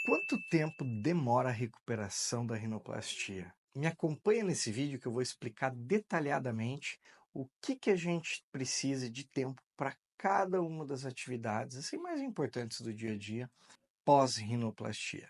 Quanto tempo demora a recuperação da rinoplastia? Me acompanha nesse vídeo que eu vou explicar detalhadamente o que a gente precisa de tempo para cada uma das atividades assim, mais importantes do dia a dia pós-rinoplastia.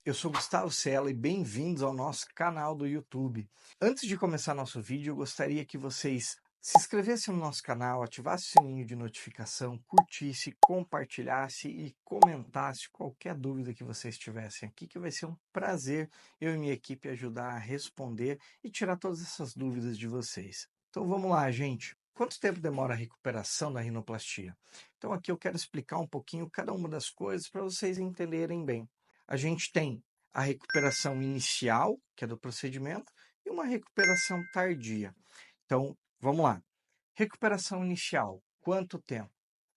Eu sou Gustavo Sela e bem-vindos ao nosso canal do YouTube. Antes de começar nosso vídeo, eu gostaria que vocês se inscrevessem no nosso canal, ativassem o sininho de notificação, curtisse, compartilhasse e comentasse qualquer dúvida que vocês tivessem aqui, que vai ser um prazer eu e minha equipe ajudar a responder e tirar todas essas dúvidas de vocês. Então vamos lá, gente. Quanto tempo demora a recuperação da rinoplastia? Então aqui eu quero explicar um pouquinho cada uma das coisas para vocês entenderem bem. A gente tem a recuperação inicial, que é do procedimento, e uma recuperação tardia. Então, vamos lá. Recuperação inicial, quanto tempo?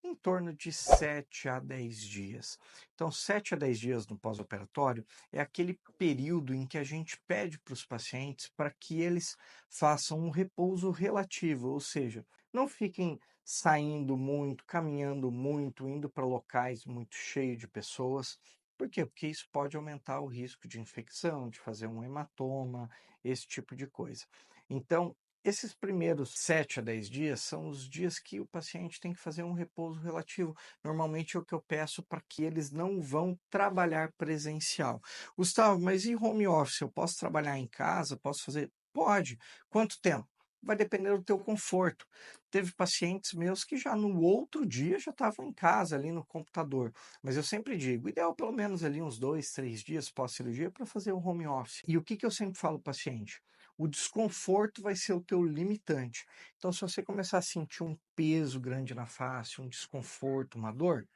Em torno de 7 a 10 dias. Então, 7 a 10 dias no pós-operatório é aquele período em que a gente pede para os pacientes para que eles façam um repouso relativo, ou seja, não fiquem saindo muito, caminhando muito, indo para locais muito cheios de pessoas. Por quê? Porque isso pode aumentar o risco de infecção, de fazer um hematoma, esse tipo de coisa. Então, esses primeiros 7 a 10 dias são os dias que o paciente tem que fazer um repouso relativo. Normalmente é o que eu peço para que eles não vão trabalhar presencial. Gustavo, mas e home office? Eu posso trabalhar em casa? Posso fazer? Pode. Quanto tempo? Vai depender do teu conforto. Teve pacientes meus que já no outro dia já estavam em casa, ali no computador. Mas eu sempre digo, ideal pelo menos ali uns 2, 3 dias pós-cirurgia para fazer o home office. E o que eu sempre falo ao paciente? O desconforto vai ser o teu limitante. Então, se você começar a sentir um peso grande na face, um desconforto, uma dor,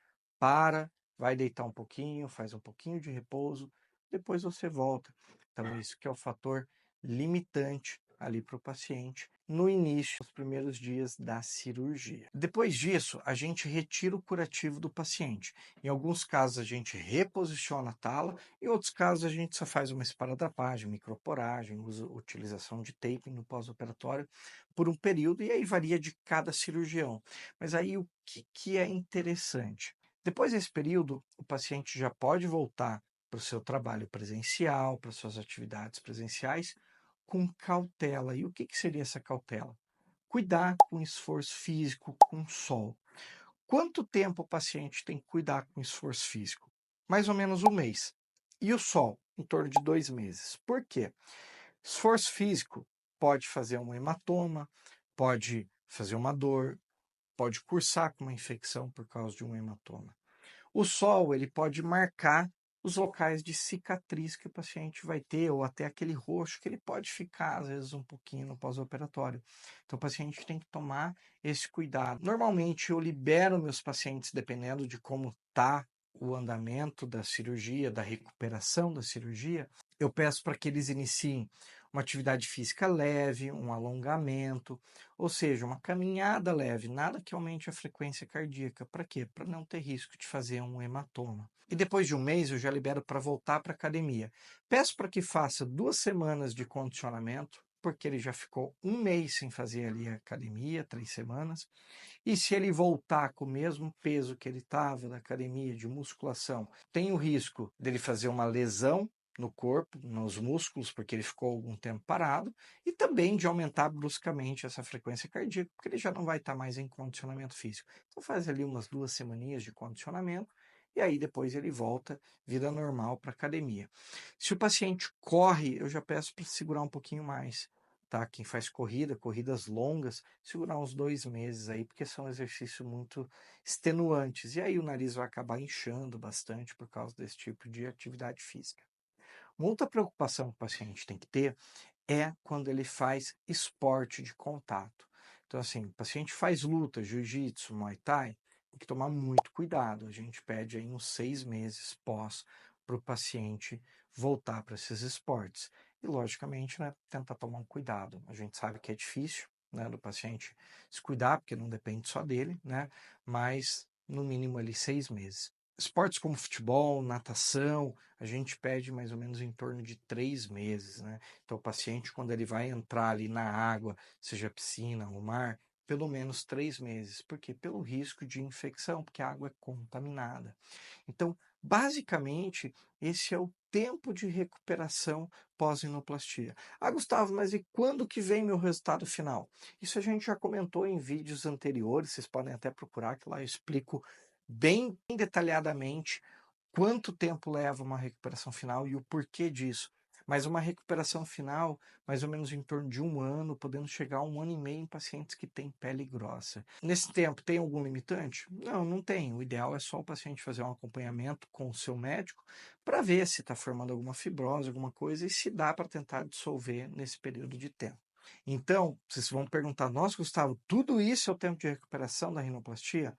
vai deitar um pouquinho, faz um pouquinho de repouso, depois você volta. Então, isso que é o fator limitante ali para o paciente no início, nos primeiros dias da cirurgia. Depois disso, a gente retira o curativo do paciente. Em alguns casos, a gente reposiciona a tala, em outros casos, a gente só faz uma esparadrapagem, microporagem, usa utilização de taping no pós-operatório por um período, e aí varia de cada cirurgião. Mas aí o que é interessante? Depois desse período, o paciente já pode voltar para o seu trabalho presencial, para suas atividades presenciais, com cautela. E o que seria essa cautela? Cuidar com esforço físico, com sol. Quanto tempo o paciente tem que cuidar com esforço físico? Mais ou menos um mês. E o sol? Em torno de 2 meses. Por quê? Esforço físico pode fazer um hematoma, pode fazer uma dor, pode cursar com uma infecção por causa de um hematoma. O sol, ele pode marcar os locais de cicatriz que o paciente vai ter, ou até aquele roxo que ele pode ficar, às vezes, um pouquinho no pós-operatório. Então, o paciente tem que tomar esse cuidado. Normalmente, eu libero meus pacientes, dependendo de como está o andamento da cirurgia, da recuperação da cirurgia, eu peço para que eles iniciem uma atividade física leve, um alongamento, ou seja, uma caminhada leve, nada que aumente a frequência cardíaca. Para quê? Para não ter risco de fazer um hematoma. E depois de um mês eu já libero para voltar para a academia. Peço para que faça 2 semanas de condicionamento, porque ele já ficou um mês sem fazer ali a academia, 3 semanas. E se ele voltar com o mesmo peso que ele estava na academia de musculação, tem o risco dele fazer uma lesão no corpo, nos músculos, porque ele ficou algum tempo parado, e também de aumentar bruscamente essa frequência cardíaca, porque ele já não vai estar mais em condicionamento físico. Então faz ali umas 2 semaninhas de condicionamento, e aí depois ele volta vida normal para a academia. Se o paciente corre, eu já peço para segurar um pouquinho mais. Tá? Quem faz corridas longas, segurar uns 2 meses aí, porque são exercícios muito extenuantes. E aí o nariz vai acabar inchando bastante por causa desse tipo de atividade física. Uma outra preocupação que o paciente tem que ter é quando ele faz esporte de contato. Então, assim, o paciente faz luta, jiu-jitsu, muay thai, tem que tomar muito cuidado. A gente pede aí uns 6 meses pós para o paciente voltar para esses esportes. E, logicamente, né, tentar tomar um cuidado. A gente sabe que é difícil, né, do paciente se cuidar, porque não depende só dele, né, mas no mínimo ali 6 meses. Esportes como futebol, natação, a gente pede mais ou menos em torno de 3 meses, né? Então, o paciente, quando ele vai entrar ali na água, seja piscina ou mar, pelo menos 3 meses. Por quê? Pelo risco de infecção, porque a água é contaminada. Então, basicamente, esse é o tempo de recuperação pós-rinoplastia. Ah, Gustavo, mas e quando que vem meu resultado final? Isso a gente já comentou em vídeos anteriores, vocês podem até procurar, que lá eu explico bem detalhadamente quanto tempo leva uma recuperação final e o porquê disso. Mas uma recuperação final, mais ou menos em torno de 1 ano, podendo chegar a 1 ano e meio em pacientes que têm pele grossa. Nesse tempo, tem algum limitante? Não, não tem. O ideal é só o paciente fazer um acompanhamento com o seu médico para ver se está formando alguma fibrose, alguma coisa, e se dá para tentar dissolver nesse período de tempo. Então, vocês vão perguntar, nossa, Gustavo, tudo isso é o tempo de recuperação da rinoplastia?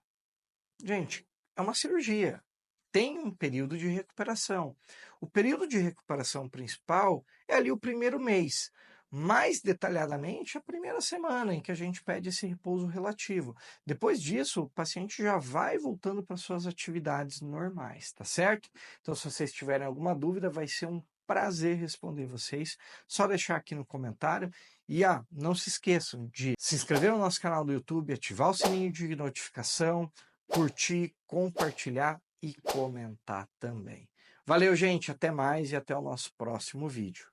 Gente, é uma cirurgia. Tem um período de recuperação. O período de recuperação principal é ali o primeiro mês. Mais detalhadamente, a primeira semana em que a gente pede esse repouso relativo. Depois disso, o paciente já vai voltando para suas atividades normais, tá certo? Então, se vocês tiverem alguma dúvida, vai ser um prazer responder vocês. Só deixar aqui no comentário. E não se esqueçam de se inscrever no nosso canal do YouTube, ativar o sininho de notificação, curtir, compartilhar e comentar também. Valeu, gente, até mais e até o nosso próximo vídeo.